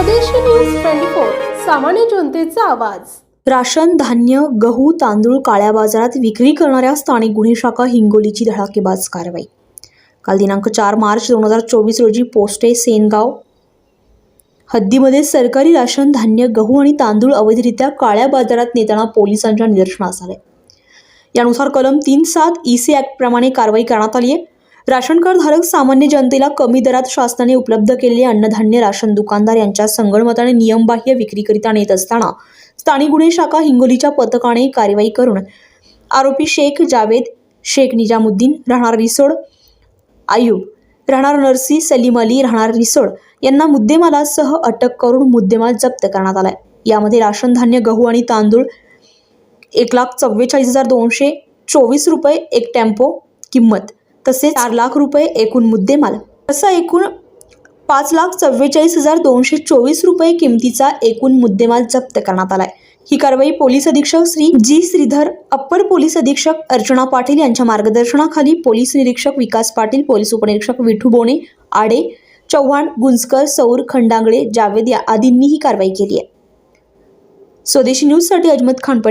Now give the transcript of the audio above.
स्वदेशी न्यूज 24 सामान्य जनतेचा आवाज। राशन धान्य गहू तांदूळ काळ्या बाजारात विक्री करणाऱ्या स्थानिक गुन्हे शाखा हिंगोलीची धडाकेबाज कारवाई। काल दिनांक 4 मार्च 2024 रोजी पोस्टे सेनगाव हद्दीमध्ये सरकारी राशन धान्य गहू आणि तांदूळ अवैधरित्या काळ्या बाजारात नेताना पोलिसांच्या निदर्शनास आले। यानुसार कलम 3(7) EC ऍक्ट प्रमाणे कारवाई करण्यात आली आहे। राशन कार्ड धारक सामान्य जनतेला कमी दरात शासनाने उपलब्ध केलेले अन्नधान्य राशन दुकानदार यांच्या संगणमताने नियमबाह्य विक्रीकरिता नेत असताना स्थानिक गुन्हे शाखा हिंगोलीच्या पथकाने कारवाई करून आरोपी शेख जावेद शेख निजामुद्दीन राहणार रिसोड, आयुब राहणार नरसी, सलीम अली राहणार रिसोड यांना मुद्देमालासह अटक करून मुद्देमाल जप्त करण्यात आलाय। यामध्ये राशन धान्य गहू आणि तांदूळ 1,44,224 रुपये एक टेम्पो किंमत, तसेच 4 लाख रुपये एकूण मुद्देमाल असा एकूण 5,44,224 रुपये किमतीचा एकूण मुद्देमाल जप्त करण्यात आलाय। ही कारवाई पोलीस अधीक्षक श्री जी श्रीधर, अप्पर पोलीस अधीक्षक अर्चना पाटील यांच्या मार्गदर्शनाखाली पोलीस निरीक्षक विकास पाटील, पोलीस उपनिरीक्षक विठू बोणे, आडे, चव्हाण, गुंजकर, सौर, खंडांगळे, जावेद या आदींनी ही कारवाई केली आहे। स्वदेशी न्यूज साठी अजमत खान।